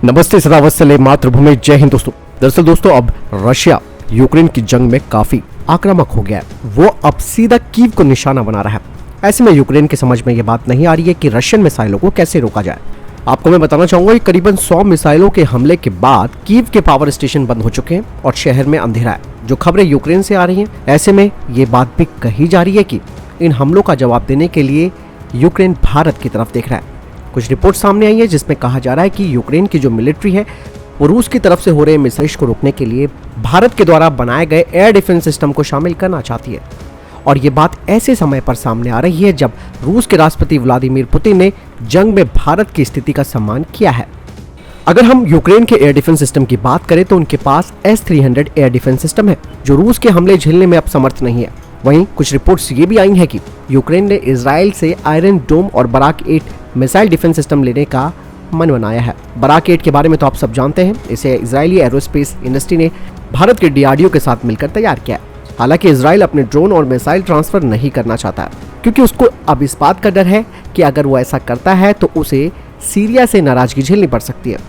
नमस्ते, सदावत्सले मातृभूमि, जय हिंद दोस्तों। दरअसल दोस्तों, अब रशिया यूक्रेन की जंग में काफी आक्रामक हो गया है। वो अब सीधा कीव को निशाना बना रहा है। ऐसे में यूक्रेन की समझ में ये बात नहीं आ रही है कि रशियन मिसाइलों को कैसे रोका जाए। आपको मैं बताना चाहूंगा कि करीबन 100 मिसाइलों के हमले के बाद कीव के पावर स्टेशन बंद हो चुके हैं और शहर में अंधेरा है। जो खबरें यूक्रेन से आ रही हैं, ऐसे में ये बात भी कही जा रही है कि इन हमलों का जवाब देने के लिए यूक्रेन भारत की तरफ देख रहा है। कुछ रिपोर्ट सामने आई है जिसमें कहा जा रहा है कि यूक्रेन की जो मिलिट्री है वो रूस की तरफ से हो रहे मिसाइल को रोकने के लिए भारत के द्वारा बनाए गए एयर डिफेंस सिस्टम को शामिल करना चाहती है। और ये बात ऐसे समय पर सामने आ रही है जब रूस के राष्ट्रपति व्लादिमीर पुतिन ने जंग में भारत की स्थिति का सम्मान किया है। अगर हम यूक्रेन के एयर डिफेंस सिस्टम की बात करें तो उनके पास S-300 एयर डिफेंस सिस्टम है जो रूस के हमले झेलने में अब समर्थ नहीं है। वहीं कुछ रिपोर्ट्स ये भी आई हैं कि यूक्रेन ने इजराइल से आयरन डोम और बराक 8 मिसाइल डिफेंस सिस्टम लेने का मन बनाया है। बराक 8 के बारे में तो आप सब जानते हैं। इसे इजरायली एरोस्पेस इंडस्ट्री ने भारत के DRDO के साथ मिलकर तैयार किया है। हालांकि इजराइल अपने ड्रोन और मिसाइल ट्रांसफर नहीं करना चाहता क्योंकि उसको अब इस बात का डर है कि अगर वो ऐसा करता है तो उसे सीरिया से नाराजगी झेलनी पड़ सकती है।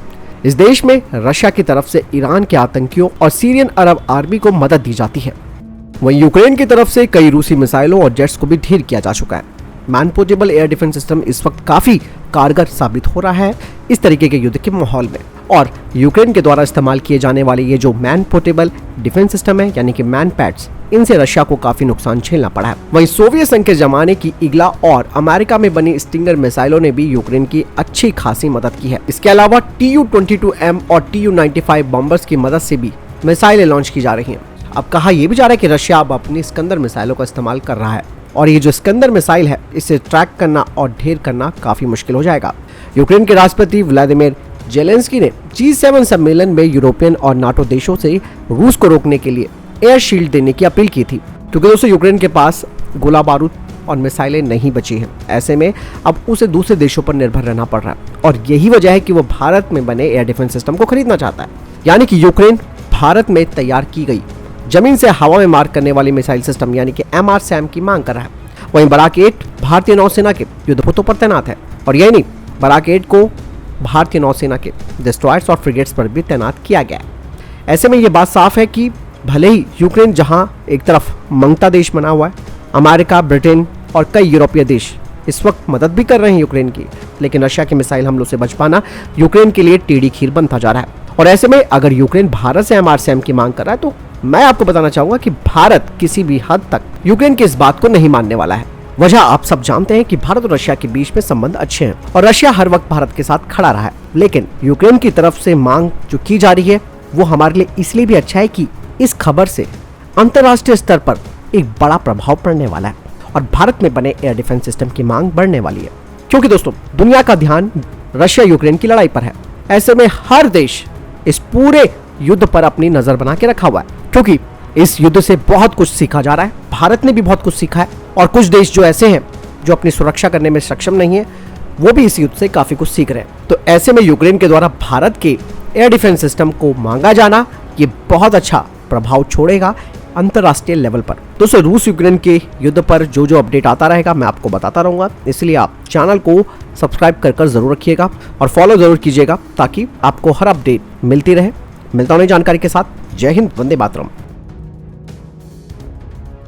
इस देश में रशिया की तरफ से ईरान के आतंकियों और सीरियन अरब आर्मी को मदद दी जाती है। वहीं यूक्रेन की तरफ से कई रूसी मिसाइलों और जेट्स को भी ढेर किया जा चुका है। Man portable air defence system इस वक्त काफी कारगर साबित हो रहा है इस तरीके के युद्ध के माहौल में। और यूक्रेन के द्वारा इस्तेमाल किए जाने वाले ये जो मैन पोर्टेबल डिफेंस सिस्टम है यानी कि मैन पैड्स, इनसे रशिया को काफी नुकसान झेलना पड़ा है। वहीं सोवियत संघ के जमाने की ईगला और अमेरिका में बनी स्टिंगर मिसाइलों ने भी यूक्रेन की अच्छी खासी मदद की है। इसके अलावा Tu-22M और Tu-95 बॉम्बर्स की मदद से भी मिसाइलें लॉन्च की जा रही हैं। अब कहा यह भी जा रहा है कि रशिया अब अपनी स्कंदर मिसाइलों का इस्तेमाल कर रहा है और ये जो स्कंदर मिसाइल है इसे ट्रैक करना और ढेर करना काफी मुश्किल हो जाएगा। यूक्रेन के राष्ट्रपति व्लादिमीर जेलेंस्की ने G7 सम्मेलन में यूरोपियन और नाटो देशों से रूस को रोकने के लिए एयर शील्ड देने की अपील की थी क्योंकि दोस्तों यूक्रेन के पास गोला बारूद और मिसाइलें नहीं बची हैं। ऐसे में अब उसे दूसरे देशों पर निर्भर रहना पड़ रहा है और यही वजह है कि वो भारत में बने एयर डिफेंस सिस्टम को खरीदना चाहता है। यानी कि यूक्रेन भारत में तैयार की गई जमीन से हवा में मार करने वाली मिसाइल सिस्टम यानी कि MRSAM की मांग कर रहा है। वहीं बराक 8 भारतीय नौसेना के युद्धपोतों पर तैनात है और यही नहीं, बराक 8 को भारतीय नौसेना के डिस्ट्रॉयर्स और फ्रिगेट्स पर भी तैनात किया गया है। ऐसे में ये बात साफ है कि भले ही यूक्रेन जहां एक तरफ मंगता देश बना हुआ है, अमेरिका, ब्रिटेन और कई यूरोपीय देश इस वक्त मदद भी कर रहे हैं यूक्रेन की, लेकिन रशिया के मिसाइल हमलों से बच पाना यूक्रेन के लिए टेढ़ी खीर बनता जा रहा है। और ऐसे में अगर यूक्रेन भारत से MRSAM की मांग कर रहा है तो मैं आपको बताना चाहूंगा कि भारत किसी भी हद तक यूक्रेन की इस बात को नहीं मानने वाला है। वजह आप सब जानते हैं कि भारत और रशिया के बीच में संबंध अच्छे हैं और रशिया हर वक्त भारत के साथ खड़ा रहा है। लेकिन यूक्रेन की तरफ से मांग जो की जा रही है वो हमारे लिए इसलिए भी अच्छा है कि इस खबर से अंतर्राष्ट्रीय स्तर पर एक बड़ा प्रभाव पड़ने वाला है और भारत में बने एयर डिफेंस सिस्टम की मांग बढ़ने वाली है। क्योंकि दोस्तों, दुनिया का ध्यान रशिया यूक्रेन की लड़ाई पर है। ऐसे में हर देश इस पूरे युद्ध पर अपनी नजर बना के रखा हुआ है क्योंकि इस युद्ध से बहुत कुछ सीखा जा रहा है। भारत ने भी बहुत कुछ सीखा है और कुछ देश जो ऐसे हैं जो अपनी सुरक्षा करने में सक्षम नहीं है, वो भी इस युद्ध से काफी कुछ सीख रहे हैं। तो ऐसे में यूक्रेन के द्वारा भारत के एयर डिफेंस सिस्टम को मांगा जाना ये बहुत अच्छा प्रभाव छोड़ेगा अंतरराष्ट्रीय लेवल पर। दोस्तों, रूस यूक्रेन के युद्ध पर जो जो अपडेट आता रहेगा मैं आपको बताता रहूंगा, इसलिए आप चैनल को सब्सक्राइब कर जरूर रखिएगा और फॉलो जरूर कीजिएगा ताकि आपको हर अपडेट मिलती रहे। मिलता हूं नई जानकारी के साथ। जय हिंद, वंदे मातरम।